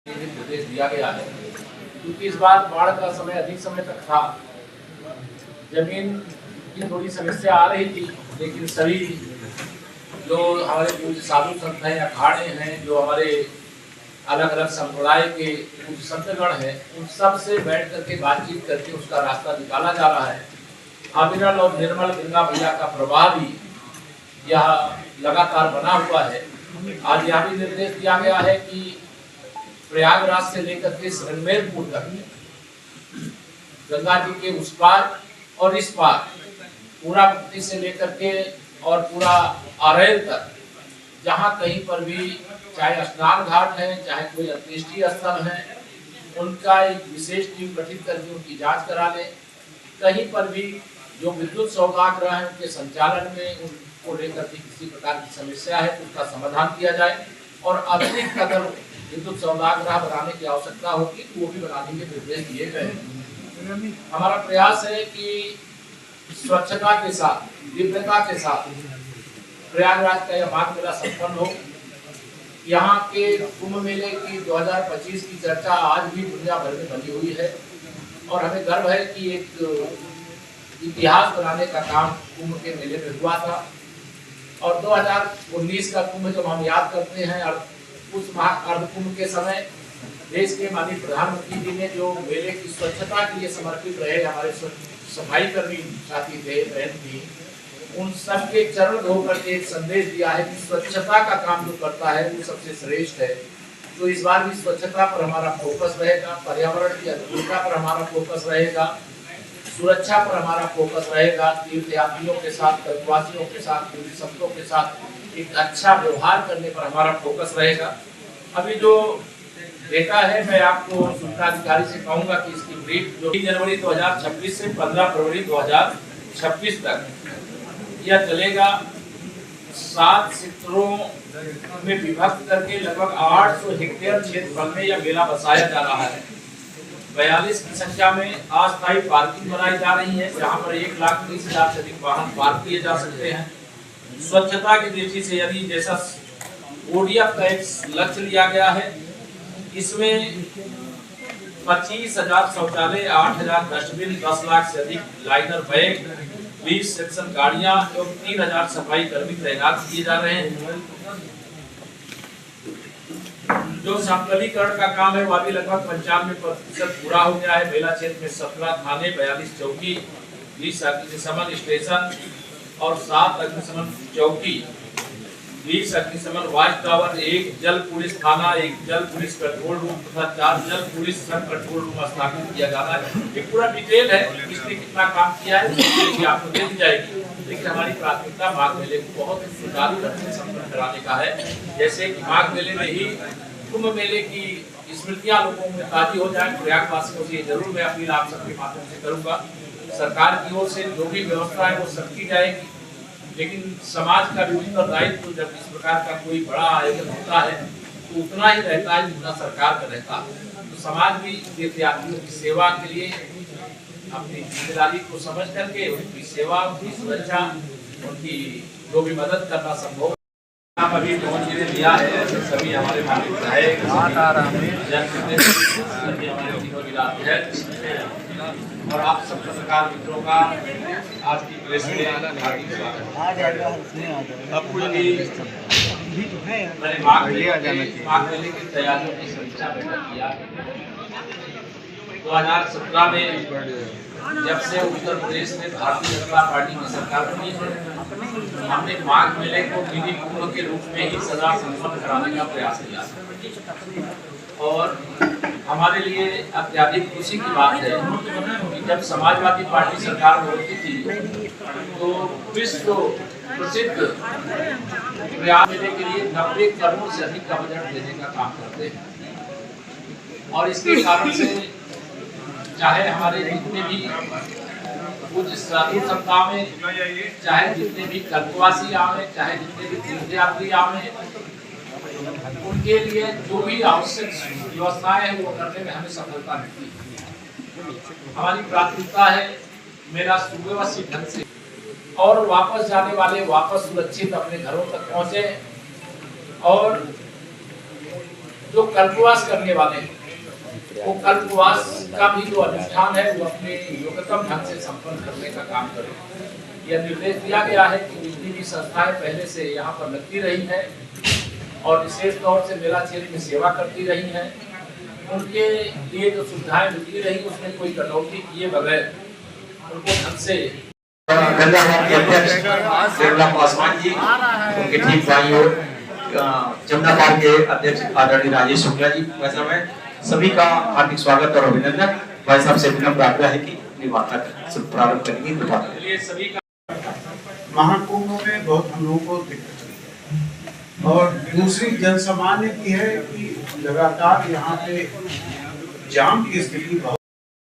निर्देश दिया गया है, क्योंकि इस बार बाढ़ का समय अधिक समय तक था। जमीन की थोड़ी समस्या आ रही थी, लेकिन सभी जो हमारे पूज्य साधु संत हैं, अखाड़े हैं, जो हमारे अलग अलग संप्रदाय के कुछ संतगण हैं, उन सब से बैठ करके बातचीत करके उसका रास्ता निकाला जा रहा है। अविरल और निर्मल गंगा मैया का प्रवाह भी यह लगातार बना हुआ है। आज यह भी निर्देश दिया गया है कि प्रयागराज से लेकर के रणमेरपुर तक गंगा जी के उस पार और इस पार पूरा मुक्ति से लेकर के और पूरा आरेल तक, जहां कहीं पर भी चाहे स्नान घाट है, चाहे कोई अंत्येष्टि स्थल है, उनका एक विशेष टीम गठित करके उनकी जांच करा ले। कहीं पर भी जो विद्युत सौदागर हैं उनके संचालन में उनको लेकर के किसी प्रकार की समस्या है तो उसका समाधान किया जाए, और अतिरिक्त अगर विद्युत सौदागर बनाने की आवश्यकता होगी तो वो भी बनाने के निर्देश दिए गए हैं। हमारा प्रयास है कि स्वच्छता के साथ, दिव्यता के साथ प्रयागराज का यह माघ मेला संपन्न हो। यहाँ के कुंभ मेले की 2025 की चर्चा आज भी दुनिया भर में बनी हुई है, और हमें गर्व है कि एक इतिहास बनाने का काम कुंभ के मेले में हुआ था। और 2019 का कुंभ जब हम याद करते हैं, और उस महाअर्ध कुंभ के समय देश के माननीय प्रधानमंत्री जी ने जो मेले की स्वच्छता के लिए समर्पित रहे, हमारे सफाई कर्मी साथी थे, बहन थी, उन सबके चरण धो करके एक संदेश दिया है कि स्वच्छता का काम जो करता है वो सबसे श्रेष्ठ है। तो इस बार भी स्वच्छता पर हमारा फोकस रहेगा, पर्यावरण की अनुकूलता पर हमारा फोकस रहेगा, सुरक्षा पर हमारा फोकस रहेगा, तीर्थयात्रियों के साथ, कल्पवासियों के साथ, पूज्य संतों के साथ एक अच्छा व्यवहार करने पर हमारा फोकस रहेगा। अभी जो डेटा है, मैं आपको सूचना अधिकारी से कहूंगा कि इसकी ब्रीफ जो 3 जनवरी 2026 से 15 फरवरी 2026 तक यह चलेगा। 7 सेक्टरों में विभक्त करके लगभग 800 हेक्टेयर क्षेत्रफल में यह मेला बसाया जा रहा है। 42 की संख्या में अस्थायी पार्किंग बनाई जा रही है, जहां पर 1,30,000 से अधिक वाहन पार्क किए जा सकते हैं। स्वच्छता की दृष्टि से यदि जैसा ओडीएफ का एक लक्ष्य लिया गया है, इसमें 25,000 शौचालय, 8,000 डस्टबिन, 10 लाख से अधिक लाइनर बैग, 20 सेक्शन गाड़ियां एवं 3,000 सफाई कर्मी तैनात किए जा रहे हैं। जो समतलीकरण का काम है वह भी लगभग 95% पूरा हो गया है। मेला क्षेत्र में 17 थाने, 42 चौकी, 20 अग्निशमन स्टेशन और 7 अग्निशमन चौकी, 20 अग्निशमन वॉच टावर, 1 जल पुलिस थाना, 1 जल पुलिस कंट्रोल रूम तथा 4 जल पुलिस सब कंट्रोल रूम स्थापित किया जा रहा है। ये पूरा डिटेल है, किसने कितना काम किया है ये आपको दे दी जाएगी। लेकिन हमारी प्राथमिकता माघ मेले को बहुत सुचारू ढंग से संपन्न कराने का है। जैसे कि माघ मेले में ही कुंभ मेले की स्मृतियां लोगों में ताजी हो जाए, प्रयागवासियों से जरूर मैं अपील आप सबके माध्यम से करूंगा। सरकार की ओर से जो भी व्यवस्था है वो सब की जाएगी, लेकिन समाज का भी उत्तरदायित्व तो जब इस प्रकार का कोई बड़ा आयोजन होता है तो उतना ही रहता है जितना सरकार का रहता है। तो समाज भी तीर्थयात्रियों की सेवा के लिए अपनी जिम्मेदारी को समझ करके उनकी सेवा, उनकी सुरक्षा, उनकी जो भी मदद करना संभव अभी पहुंचने दिया है। सभी हमारे माननीय विधायक और आप सब पत्रकार मित्रों का आज की प्रेस में हार्दिक स्वागत। मैंने माघ मेले की तैयारियों की समीक्षा बैठक किया। 2017 में जब से उत्तर प्रदेश में भारतीय जनता पार्टी की सरकार बनी है, हमने माघ मेले को मिनी कुंभ के रूप में ही सदा संपन्न कराने का प्रयास किया। और हमारे लिए अत्यधिक खुशी की बात है कि जब समाजवादी पार्टी सरकार में होती थी तो विश्व प्रसिद्ध प्रयाग मेले के लिए 90 करोड़ से अधिक का बजट देने का काम करते हैं। और इसके कारण से चाहे हमारे जितने भी कुछ साधु संता में, चाहे जितने भी कल्पवासी आवे, चाहे जितने भी तीर्थयात्री आवे, उनके लिए जो भी आवश्यक व्यवस्थाएं हैं वो करने में हमें सफलता मिलती है। हमारी प्राथमिकता है मेरा सुव्यवस्थित ढंग से और वापस जाने वाले वापस सुरक्षित अपने घरों तक पहुंचे, और जो कल्पवास करने वाले हैं वो कल्पवास का भी जो अनुष्ठान है वो अपने योग्यतम ढंग से संपन्न करने का काम करें। यह निर्देश दिया गया है कि जितनी भी संस्थाएं पहले से यहाँ पर लगती रही हैं और विशेष तौर से मेला क्षेत्र में सेवा करती रही हैं, उनके लिए जो सुविधाएं मिलती रही उसमें कोई कटौती किए बगैर उनको ढंग से गंगाधाम के अध्यक्ष निर्मला पासवान जी, उनके ठीक बाईं ओर जमुना पार्क के अध्यक्ष आदरणीय राजेश शुक्ला जी, भाई साहब है सभी का हार्दिक स्वागत और अभिनंदन। भाई साहब से विनम्र आग्रह है कि निवार्ता प्रारंभ करेंगे। महाकुंभ में बहुत हम लोगों को दिक्कत हुई है और दूसरी जनसामान्य की है कि लगातार यहाँ पे जाम की स्थिति बहुत